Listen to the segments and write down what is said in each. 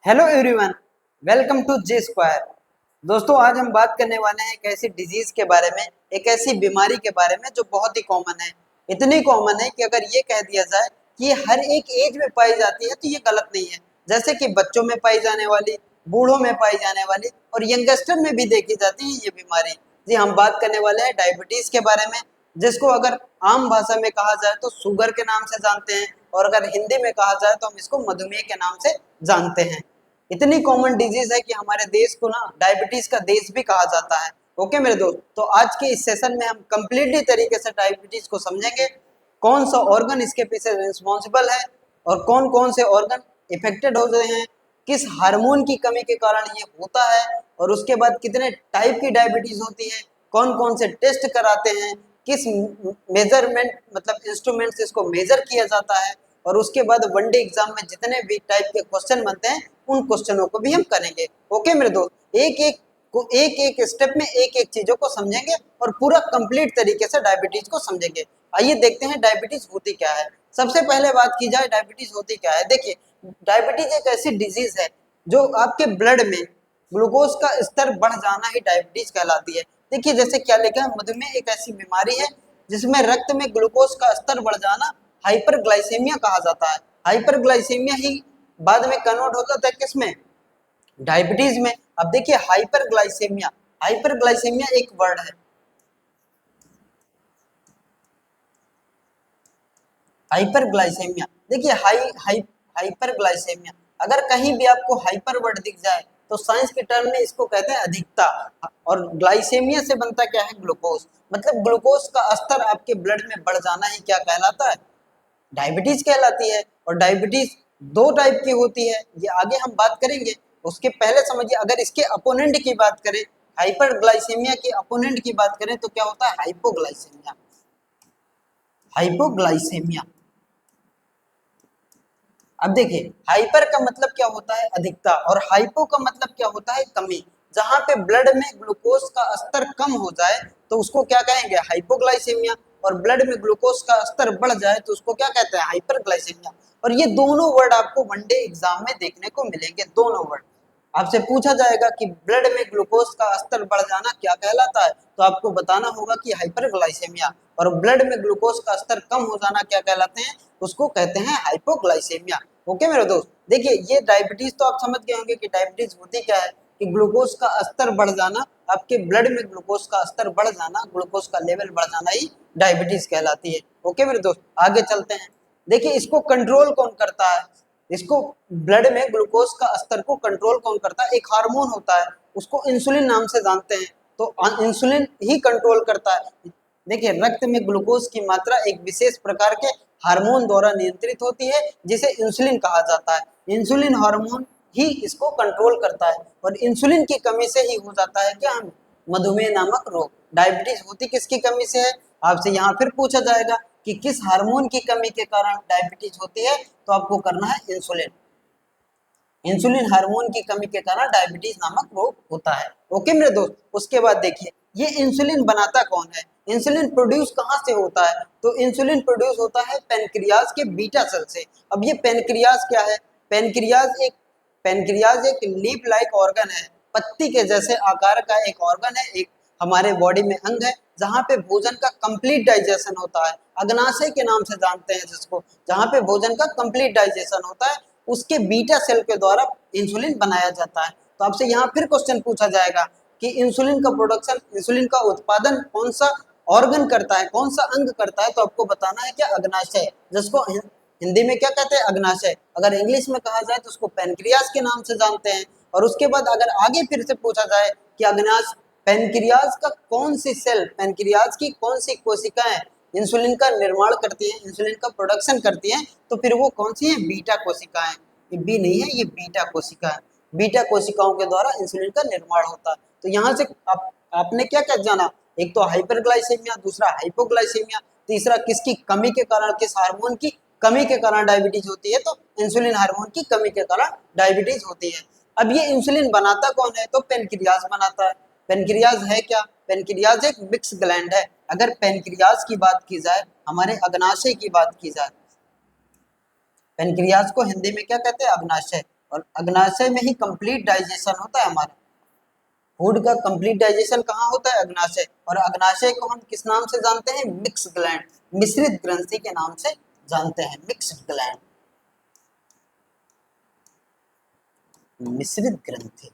Hello everyone, welcome to G square. दोस्तों, आज हम बात करने वाले हैं एक ऐसी डिजीज के बारे में, एक ऐसी बीमारी के बारे में जो बहुत ही कॉमन है। इतनी कॉमन है कि अगर ये कह दिया जाए कि ये हर एक एज में पाई जाती है तो ये गलत नहीं है। जैसे कि बच्चों में पाई जाने वाली, बूढ़ों में पाई जाने वाली और यंगस्टर में भी देखी जाती है ये बीमारी। जी, हम बात करने वाले हैं डायबिटीज के बारे में, जिसको अगर आम भाषा में कहा जाए तो शुगर के नाम से जानते हैं, और अगर हिंदी में कहा जाए तो हम इसको मधुमेह के नाम से जानते हैं। इतनी कॉमन डिजीज है कि हमारे देश को ना डायबिटीज का देश भी कहा जाता है। ओके मेरे दोस्त, तो आज के इस सेशन में हम कंप्लीटली तरीके से डायबिटीज को समझेंगे, कौन सा ऑर्गन इसके पीछे रिस्पॉन्सिबल है और कौन कौन से ऑर्गन इफेक्टेड हो रहे हैं, किस हार्मोन की कमी के कारण ये होता है, और उसके बाद कितने टाइप की डायबिटीज होती है, कौन कौन से टेस्ट कराते हैं, किस मेजरमेंट मतलब इंस्ट्रूमेंट से इसको मेजर किया जाता है, और उसके बाद वनडे एग्जाम में जितने भी टाइप के क्वेश्चन बनते हैं उन क्वेश्चनों को भी हम करेंगे। ओके मेरे दोस्त, एक एक स्टेप में एक एक चीजों को समझेंगे और पूरा कंप्लीट तरीके से डायबिटीज को समझेंगे। आइए देखते हैं डायबिटीज होती क्या है। सबसे पहले बात की जाए डायबिटीज होती क्या है। देखिए, डायबिटीज एक ऐसी डिजीज है जो आपके ब्लड में ग्लूकोज का स्तर बढ़ जाना ही डायबिटीज कहलाती है। देखिए, जैसे क्या लिखा है, मधुमेह एक ऐसी बीमारी है जिसमें रक्त में ग्लूकोज का स्तर बढ़ जाना हाइपरग्लाइसेमिया कहा जाता है। हाइपरग्लाइसेमिया ही बाद में कन्वर्ट होता था किसमें, डायबिटीज में। अब देखिए, हाइपरग्लाइसेमिया, हाइपरग्लाइसेमिया एक वर्ड है। हाइपरग्लाइसेमिया, देखिए हाइपरग्लाइसेमिया, अगर कहीं भी आपको हाइपर वर्ड दिख जाए तो साइंस के टर्म में इसको कहते हैं अधिकता। और ग्लाइसेमिया से बनता क्या है, ग्लूकोज। मतलब ग्लूकोज का स्तर आपके ब्लड में बढ़ जाना ही क्या कहलाता है, डायबिटीज कहलाती है। और डायबिटीज दो टाइप की होती है, ये आगे हम बात करेंगे। उसके पहले समझिए, अगर इसके अपोनेंट की बात करें, हाइपरग्लाइसेमिया के अपोनेंट की बात करें तो क्या होता है, हाइपोग्लाइसेमिया। हाइपोग्लाइसेमिया, अब देखिए, हाइपर का मतलब क्या होता है, अधिकता, और हाइपो का मतलब क्या होता है, कमी। जहां पे ब्लड में ग्लूकोज का स्तर कम हो जाए तो उसको क्या कहेंगे, हाइपोग्लाइसेमिया। और ब्लड में ग्लूकोज का स्तर बढ़ जाए तो उसको क्या कहते हैं, हाइपरग्लाइसेमिया। और ये दोनों वर्ड आपको वनडे एग्जाम में देखने को मिलेंगे। दोनों वर्ड आपसे पूछा जाएगा कि ब्लड में ग्लूकोज का स्तर बढ़ जाना क्या कहलाता है, तो आपको बताना होगा कि हाइपरग्लाइसेमिया। और ब्लड में ग्लूकोज का स्तर कम हो जाना क्या कहलाते हैं, उसको कहते हैं हाइपोग्लाइसेमिया। ओके मेरे दोस्त, देखिए ये डायबिटीज तो आप समझ गए होंगे कि डायबिटीज होती क्या है, कि ग्लूकोज का स्तर बढ़ जाना, आपके ब्लड में ग्लूकोज का स्तर बढ़ जाना, ग्लूकोज का लेवल बढ़ जाना ही डायबिटीज कहलाती है। ओके मेरे दोस्त, आगे चलते हैं। देखिए, इसको कंट्रोल कौन करता है, इसको ब्लड में ग्लूकोज का स्तर को कंट्रोल कौन करता है, एक हार्मोन होता है, उसको इंसुलिन नाम से जानते हैं। तो इंसुलिन ही कंट्रोल करता है। देखिए, रक्त में ग्लूकोज की मात्रा एक विशेष प्रकार के हार्मोन द्वारा नियंत्रित होती है जिसे इंसुलिन कहा जाता है। इंसुलिन हार्मोन ही इसको कंट्रोल करता है, और इंसुलिन की कमी से ही हो जाता है क्या, मधुमेह नामक रोग। डायबिटीज होती किसकी कमी से है, आपसे यहाँ फिर पूछा जाएगा कि किस हार्मोन की कमी के कारण डायबिटीज होती है, तो आपको करना है इंसुलिन। इंसुलिन हार्मोन की कमी के कारण डायबिटीज नामक रोग होता है। ओके मेरे दोस्त, उसके बाद देखिए, ये इंसुलिन बनाता कौन है, इंसुलिन प्रोड्यूस कहाँ से होता है, तो इंसुलिन प्रोड्यूस होता है पेनक्रियाज के बीटा सेल से। अब ये पेनक्रियाज क्या है, पेनक्रियाज एक लीप लाइक ऑर्गन है, पत्ती के जैसे आकार का एक ऑर्गन है, एक हमारे बॉडी में अंग है जहाँ पे भोजन का कंप्लीट डाइजेशन होता है। अग्नाशय के नाम से जानते हैं जिसको, जहाँ पे भोजन का कंप्लीट डाइजेशन होता है, उसके बीटा सेल के द्वारा इंसुलिन बनाया जाता है। तो आपसे यहाँ फिर क्वेश्चन पूछा जाएगा कि इंसुलिन का प्रोडक्शन, इंसुलिन का उत्पादन कौन सा ऑर्गन करता है, कौन सा अंग करता है, तो आपको बताना है क्या, अग्नाशय, जिसको हिंदी में क्या कहते हैं, अग्नाशय। अगर इंग्लिश में कहा जाए तो उसको पेनक्रियाज के नाम से जानते हैं। और उसके बाद अगर आगे फिर से पूछा जाए कि अग्नाश पेनक्रियाज का कौन सी सेल, पेनक्रियाज की कौन सी कोशिकाएं इंसुलिन का निर्माण करती हैं, इंसुलिन का प्रोडक्शन करती हैं, तो फिर वो कौन सी है, बीटा कोशिकाएं। ये बी नहीं है, ये बीटा कोशिका है। बीटा कोशिकाओं के द्वारा इंसुलिन का निर्माण होता है। तो यहाँ से आपने क्या क्या जाना, एक तो हाइपरग्लाइसेमिया, दूसरा हाइपोग्लाइसेमिया, तीसरा किसकी कमी के कारण, किस हार्मोन की कमी के कारण डायबिटीज होती है, तो इंसुलिन हार्मोन की कमी के कारण डायबिटीज होती है। अब ये इंसुलिन बनाता कौन है, तो पेनक्रियाज बनाता है। पेनक्रियाज है क्या, पेनक्रियाज एक मिक्स ग्लैंड है। अगर पेनक्रियाज की बात की जाए, हमारे अग्नाशय की बात की जाए, पेनक्रियाज को हिंदी में क्या कहते हैं, अग्नाशय। और अग्नाशय में ही कंप्लीट डाइजेशन होता है हमारा। फूड का कंप्लीट डाइजेशन कहाँ होता है? अग्नाशय। और अग्नाशय को हम किस नाम से जानते हैं? मिक्स ग्लैंड, मिश्रित ग्रंथि के नाम से जानते हैं, मिक्स्ड ग्लैंड, मिश्रित ग्रंथि।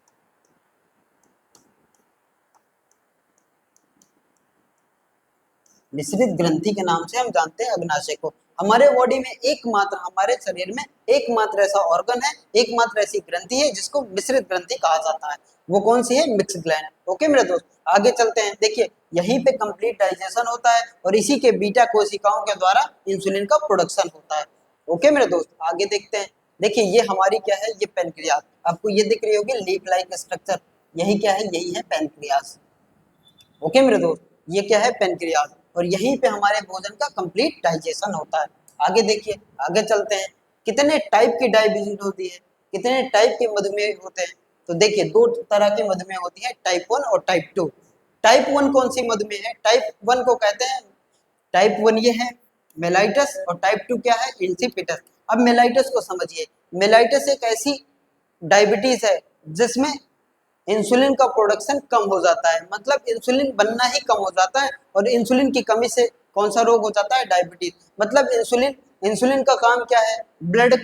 मिश्रित ग्रंथि के नाम से हम जानते हैं अग्नाशय को। हमारे बॉडी में एकमात्र, हमारे शरीर में एकमात्र ऐसा ऑर्गन है, एकमात्र ऐसी ग्रंथि है जिसको मिश्रित ग्रंथि कहा जाता है। वो कौन सी है? Mix gland. ओके मेरे दोस्त, आगे चलते हैं। देखिए यहीं पे कंप्लीट डाइजेशन होता है और इसी के बीटा कोशिकाओं के द्वारा इंसुलिन का प्रोडक्शन होता है। ओके मेरे दोस्त, आगे देखते हैं। देखिए ये हमारी क्या है? ये पेनक्रियास। आपको ये दिख रही होगी लीफ लाइक स्ट्रक्चर, यही क्या है? यही है पेनक्रियास। ओके मेरे दोस्त, ये क्या है? पेनक्रियास। और यहीं पे हमारे भोजन का कंप्लीट डाइजेशन होता है। आगे देखिए, आगे चलते हैं। कितने टाइप की डायबिटीज होती है? कितने टाइप के मधुमेह होते हैं? तो देखिए दो तरह के मधुमेह होती है, टाइप 1 और टाइप 2। टाइप 1 कौन सी मधुमेह है? टाइप 1 को कहते हैं, टाइप 1 ये है मेलाइटस, और टाइप 2 क्या है? इंसिपिटस। अब मेलाइटस को समझिए। मेलाइटस एक ऐसी डायबिटीज है जिसमें इंसुलिन का प्रोडक्शन कम हो जाता है, मतलब इंसुलिन बनना ही कम हो जाता है। और इंसुलिन की कमी से कौन सा रोग हो जाता है? डायबिटीज। मतलब इंसुलिन, इंसुलिन का काम क्या है? ब्लड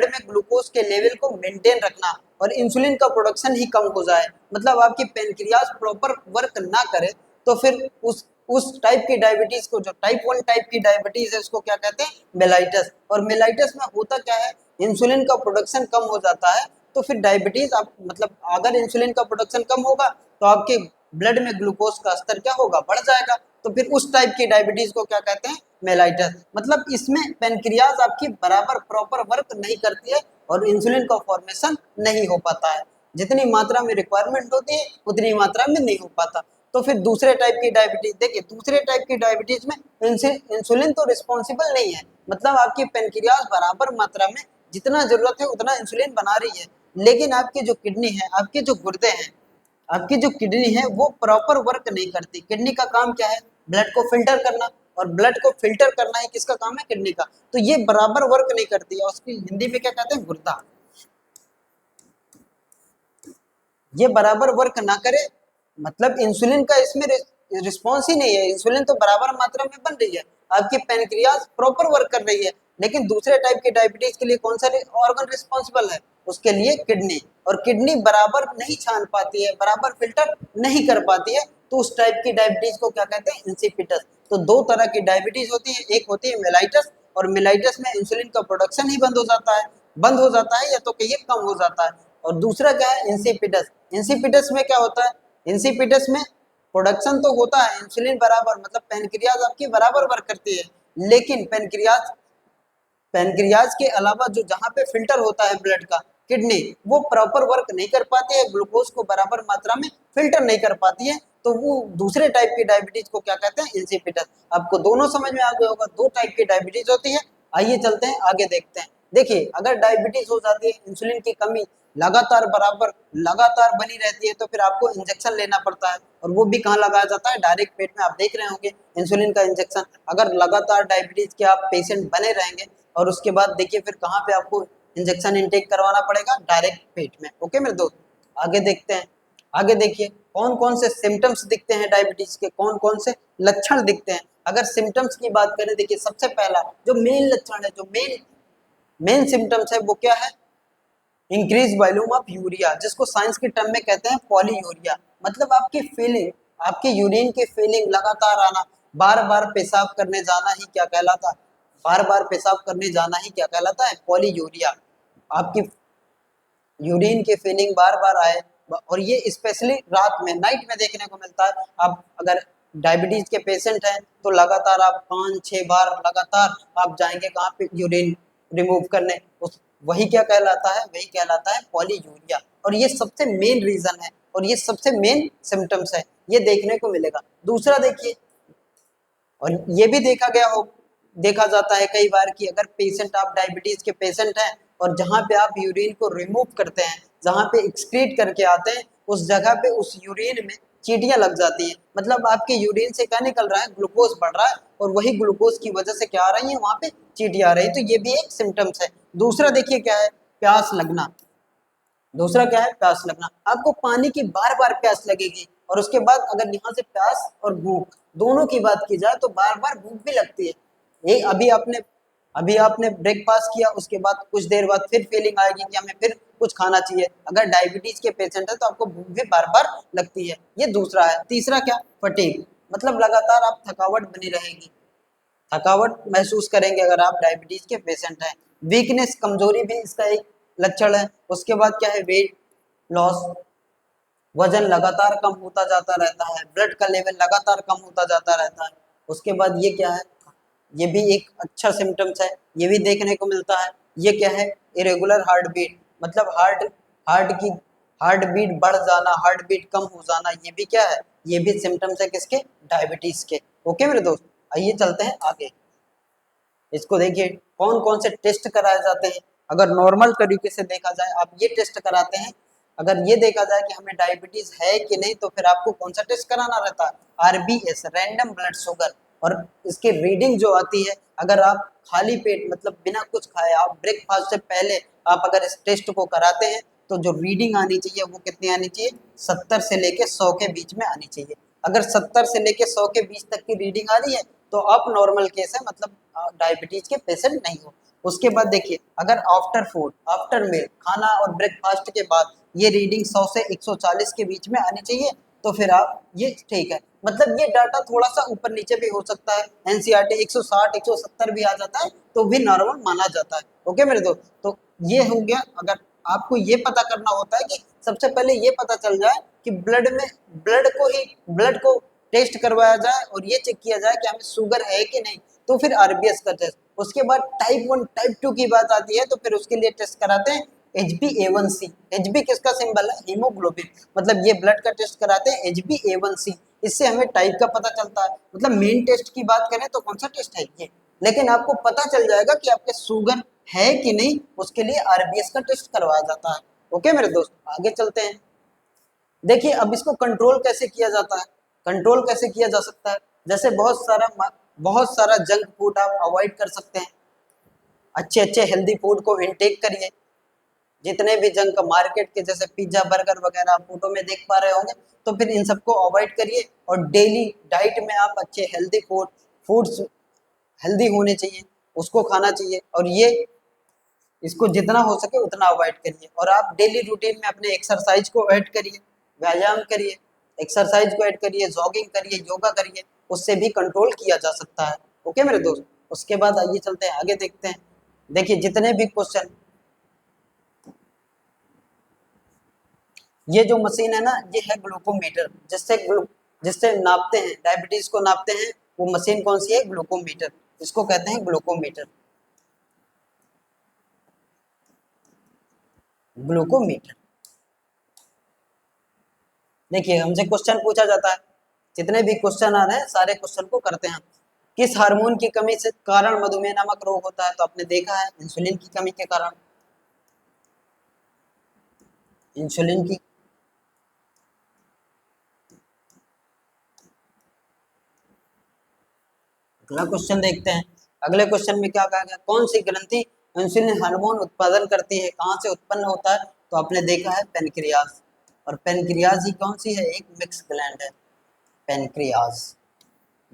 में ग्लूकोज के लेवल को मेंटेन रखना। और इंसुलिन का प्रोडक्शन ही कम हो जाए, मतलब आपकी पेनक्रियास प्रॉपर वर्क ना करे, तो फिर उस टाइप की डायबिटीज को, जो टाइप 1 टाइप की डायबिटीज है, उसको क्या कहते हैं? मेलाइटस। और मेलाइटस में होता क्या है? इंसुलिन का प्रोडक्शन कम हो जाता है, तो फिर डायबिटीज आप, मतलब अगर इंसुलिन का प्रोडक्शन कम होगा तो आपके ब्लड में ग्लूकोज का स्तर क्या होगा? बढ़ जाएगा। तो फिर उस टाइप की डायबिटीज को क्या कहते हैं? मेलाइटस। मतलब इसमें पेनक्रियाज आपकी बराबर प्रॉपर वर्क नहीं करती है और इंसुलिन का फॉर्मेशन नहीं हो पाता है। जितनी मात्रा में रिक्वायरमेंट होती है उतनी मात्रा में नहीं हो पाता। तो फिर दूसरे टाइप की डायबिटीज देखिए, दूसरे टाइप की डायबिटीज में इंसुलिन तो रिस्पॉन्सिबल नहीं है, मतलब आपकी पेनक्रियाज बराबर मात्रा में जितना जरूरत है उतना इंसुलिन बना रही है, लेकिन आपकी जो किडनी है, आपके जो गुर्दे हैं, आपकी जो किडनी है वो प्रॉपर वर्क नहीं करती। किडनी का काम क्या है? ब्लड को फिल्टर करना। और ब्लड को फिल्टर करना ही किसका काम है? किडनी का। तो ये बराबर वर्क नहीं करती है, उसकी हिंदी में क्या कहते हैं? गुर्दा। ये बराबर वर्क ना करे, मतलब इंसुलिन का इसमें रिस्पॉन्स ही नहीं है। इंसुलिन तो बराबर मात्रा में बन रही है, आपकी पेनक्रियाज प्रॉपर वर्क कर रही है, लेकिन दूसरे टाइप की डायबिटीज के लिए कौन सा ऑर्गन रिस्पॉन्सिबल है? उसके लिए किडनी। और किडनी बराबर नहीं छान पाती है, बराबर फिल्टर नहीं कर पाती है, तो उस टाइप की डायबिटीज को क्या कहते हैं? इंसिपिटस। तो दो तरह की डायबिटीज होती है, एक होती है मेलाइटस, और मेलाइटस में इंसुलिन का प्रोडक्शन ही बंद हो जाता है, बंद हो जाता है या तो कहिए कम हो जाता है। और दूसरा क्या है? इंसिपिटस। इंसिपिटस में क्या होता है? इंसिपिटस में प्रोडक्शन तो होता है इंसुलिन बराबर, मतलब पेनक्रियाज आपकी बराबर वर्क करती है, लेकिन पेनक्रियाज, पेनक्रियाज के अलावा जो जहाँ पे फिल्टर होता है ब्लड का, किडनी, वो प्रॉपर वर्क नहीं कर पाती है, ग्लूकोज को बराबर मात्रा में फिल्टर नहीं कर पाती है। तो वो दूसरे टाइप की डायबिटीज को क्या कहते हैं? इंसिपिटस। आपको दोनों समझ में आ गया होगा, दो टाइप की डायबिटीज होती है। आइए चलते हैं आगे देखते हैं। देखिए अगर डायबिटीज हो जाती है, इंसुलिन की कमी लगातार बराबर लगातार बनी रहती है, तो फिर आपको इंजेक्शन लेना पड़ता है। और वो भी कहाँ लगाया जाता है? डायरेक्ट पेट में। आप देख रहे होंगे इंसुलिन का इंजेक्शन। अगर लगातार डायबिटीज के आप पेशेंट बने रहेंगे, और उसके बाद देखिए फिर कहाँ पे आपको इंजेक्शन इनटेक करवाना पड़ेगा? डायरेक्ट पेट में। ओके मेरे दोस्त, आगे देखते हैं। आगे देखिए कौन कौन से सिम्टम्स दिखते हैं डायबिटीज के, कौन कौन से लक्षण दिखते हैं। अगर सिम्टम्स की बात करें, देखिए सबसे पहला जो मेन लक्षण है, जो मेन मेन सिम्टम्स है, वो क्या है? इंक्रीज वॉल्यूम ऑफ यूरिया, जिसको साइंस के टर्म में कहते हैं पॉलीयूरिया। मतलब आपकी फीलिंग, आपकी यूरिन की फीलिंग लगातार आना, बार बार पेशाब करने जाना ही क्या कहलाता है? बार बार पेशाब करने जाना ही क्या कहलाता है? पॉलीयूरिया। आपकी यूरिन की फीलिंग बार बार आए, और ये स्पेशली रात में, नाइट में देखने को मिलता है। आप अगर डायबिटीज के पेशेंट हैं तो लगातार आप 5-6 बार लगातार आप जाएंगे कहाँ पे? यूरिन रिमूव करने। उस वही क्या कहलाता है? वही कहलाता है पॉलीयूरिया। और ये सबसे मेन रीजन है, और ये सबसे मेन सिम्टम्स है, ये देखने को मिलेगा। दूसरा देखिए, और ये भी देखा जाता है कई बार कि अगर पेशेंट, आप डायबिटीज के पेशेंट हैं, और जहाँ पे आप यूरिन को रिमूव करते हैं, जहाँ पे एक्सक्रीट करके आते हैं, उस जगह पे उस यूरिन में चींटियां लग जाती हैं। मतलब आपके यूरिन से क्या निकल रहा है? ग्लूकोज बढ़ रहा है, और वही ग्लूकोज की वजह से क्या आ रही है? वहाँ पे चींटियां आ रही है। तो ये भी एक सिम्टम्स है। दूसरा देखिए क्या है? प्यास लगना। दूसरा क्या है, प्यास लगना। आपको पानी की बार बार प्यास लगेगी, और उसके बाद अगर यहाँ से प्यास और भूख दोनों की बात की जाए तो बार बार भूख भी लगती है। ये अभी आपने ब्रेकफास्ट किया, उसके बाद कुछ देर बाद फिर फीलिंग आएगी कि हमें फिर कुछ खाना चाहिए। अगर डायबिटीज के पेशेंट है तो आपको भूख भी बार बार लगती है। ये दूसरा है। तीसरा क्या, फटीग, मतलब लगातार आप थकावट बनी रहेगी, थकावट महसूस करेंगे अगर आप डायबिटीज के पेशेंट हैं। वीकनेस, कमजोरी भी इसका एक लक्षण है। उसके बाद क्या है, वेट लॉस, वजन लगातार कम होता जाता रहता है, ब्लड का लेवल लगातार कम होता जाता रहता है। उसके बाद ये क्या है, ये भी एक अच्छा सिम्टम्स है, ये भी देखने को मिलता है। ये क्या है, इरेगुलर हार्ट बीट, मतलब हार्ट की हार्ट बीट बढ़ जाना, हार्ट बीट कम हो जाना, ये भी क्या है, ये भी सिम्टम्स है किसके, डायबिटीज के। ओके मेरे दोस्त, आइए चलते हैं आगे। इसको देखिए, कौन कौन से टेस्ट कराए जाते हैं। अगर नॉर्मल तरीके से देखा जाए, आप ये टेस्ट कराते हैं। अगर ये देखा जाए कि हमें डायबिटीज है कि नहीं, तो फिर आपको कौन सा टेस्ट कराना रहता है, आरबीएस, रैंडम ब्लड शुगर। और इसकी रीडिंग जो आती है, अगर आप खाली पेट, मतलब बिना कुछ खाए, आप ब्रेकफास्ट से पहले आप अगर इस टेस्ट को कराते हैं, तो जो रीडिंग आनी चाहिए वो कितनी आनी चाहिए, 70 से लेके 100 के बीच में आनी चाहिए। अगर 70 से लेके 100 के बीच तक की रीडिंग आ रही है तो आप नॉर्मल केस है, मतलब डायबिटीज के पेशेंट नहीं हो। उसके बाद देखिए, अगर आफ्टर फूड, आफ्टर मील, खाना और ब्रेकफास्ट के बाद ये रीडिंग 100 से 140 के बीच में आनी चाहिए, तो फिर आप ये ठीक है। मतलब ये डाटा थोड़ा सा ऊपर नीचे भी हो सकता है, एनसीईआरटी 160 170 भी आ जाता है तो भी नॉर्मल माना जाता है। ओके मेरे दोस्त, तो ये हो गया। अगर आपको ये पता करना होता है कि सबसे पहले ये पता चल जाए कि ब्लड को टेस्ट करवाया जाए और ये चेक किया जाए कि हमें शुगर है कि नहीं, तो फिर आरबीएस का टेस्ट। उसके बाद टाइप 1 टाइप 2 की बात आती है तो फिर उसके लिए टेस्ट कराते हैं HbA1c। HB किसका सिंबल है, हीमोग्लोबिन, मतलब ये ब्लड का टेस्ट कराते हैं HbA1c। इससे हमें टाइप का पता चलता है। मतलब मेन टेस्ट की बात करें तो कौन सा टेस्ट है ये, लेकिन आपको पता चल जाएगा कि आपके शुगर है कि नहीं, उसके लिए आरबीएस का टेस्ट करवाया जाता है। ओके मेरे दोस्त, आगे चलते हैं। देखिए, अब इसको कंट्रोल कैसे किया जाता है, कंट्रोल कैसे किया जा सकता है। जैसे बहुत सारा जंक फूड आप अवॉइड कर सकते हैं। अच्छे अच्छे हेल्दी फूड को इनटेक करिए। जितने भी जंक मार्केट के जैसे पिज्जा बर्गर वगैरह आप फोटो में देख पा रहे होंगे, तो फिर इन सबको अवॉइड करिए। और डेली डाइट में आप अच्छे हेल्दी फूड्स हेल्दी होने चाहिए, उसको खाना चाहिए। और ये इसको जितना हो सके उतना अवॉइड करिए। और आप डेली रूटीन में अपने एक्सरसाइज को ऐड करिए, व्यायाम करिए, एक्सरसाइज को ऐड करिए, जॉगिंग करिए, योगा करिए, उससे भी कंट्रोल किया जा सकता है। ओके मेरे दोस्त, उसके बाद आइए चलते हैं आगे, देखते हैं। देखिए, जितने भी क्वेश्चन, ये जो मशीन है ना, ये है ग्लूकोमीटर, जिससे नापते हैं, डायबिटीज को नापते हैं। वो मशीन कौन सी है, ग्लूकोमीटर, इसको कहते हैं ग्लूकोमीटर, ग्लूकोमीटर। देखिए, हमसे क्वेश्चन पूछा जाता है, जितने भी क्वेश्चन आ रहे हैं सारे क्वेश्चन को करते हैं। किस हार्मोन की कमी से कारण मधुमेह नामक रोग होता है, तो आपने देखा है इंसुलिन की कमी के कारण, इंसुलिन की। अगला क्वेश्चन देखते हैं। अगले क्वेश्चन में क्या कहा गया, कौन सी ग्रंथि इंसुलिन हार्मोन उत्पादन करती है, कहाँ से उत्पन्न होता है, तो आपने देखा है पेनक्रियाज। और पेनक्रियाज ही कौन सी है, एक मिक्स ग्लैंड है पेनक्रियाज,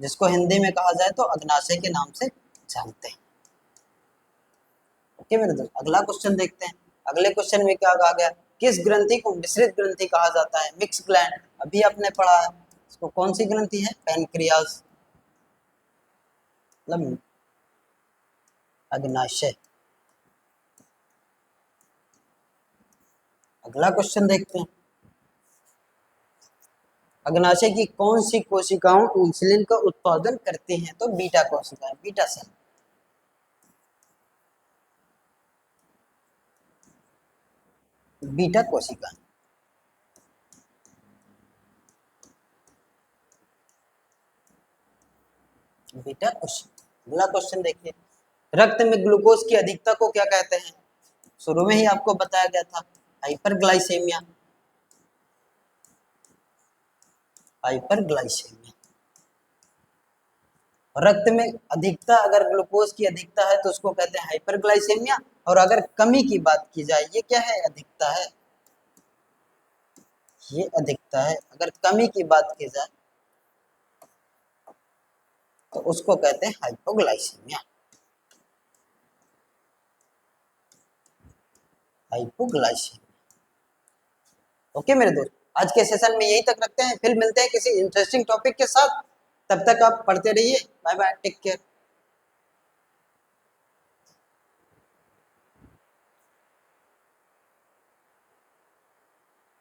जिसको हिंदी में कहा जाए तो अग्नाशय के नाम से जानते हैं। ओके मेरे दोस्त, अगला क्वेश्चन देखते हैं। अगले क्वेश्चन में क्या कहा गया, किस ग्रंथि को मिश्रित ग्रंथि कहा जाता है, मिक्स ग्लैंड, अभी आपने पढ़ा है। इसको कौन सी ग्रंथि है, पेनक्रियाज, मतलब अग्नाशय। अगला क्वेश्चन देखते हैं। अग्नाशय की कौन सी कोशिकाओं इंसुलिन का उत्पादन करते हैं, तो बीटा कोशिकाएं, बीटा सेल, बीटा कोशिका, बीटा कोशिका। अगला क्वेश्चन देखिए, रक्त में ग्लूकोज की अधिकता को क्या कहते हैं, शुरू में ही आपको बताया गया था, हाइपरग्लाइसेमिया, हाइपरग्लाइसेमिया। रक्त में अधिकता, अगर ग्लूकोज की अधिकता है तो उसको कहते हैं हाइपरग्लाइसेमिया। और अगर कमी की बात की जाए, ये क्या है, अधिकता है। ये अधिकता है। अगर कमी की बात की जाए तो उसको कहते हैं हाइपोग्लाइसीमिया। हाइपोग्लाइसीमिया। ओके मेरे दोस्त, आज के सेशन में यही तक रखते हैं, फिर मिलते हैं किसी इंटरेस्टिंग टॉपिक के साथ। तब तक आप पढ़ते रहिए। Bye bye, take care.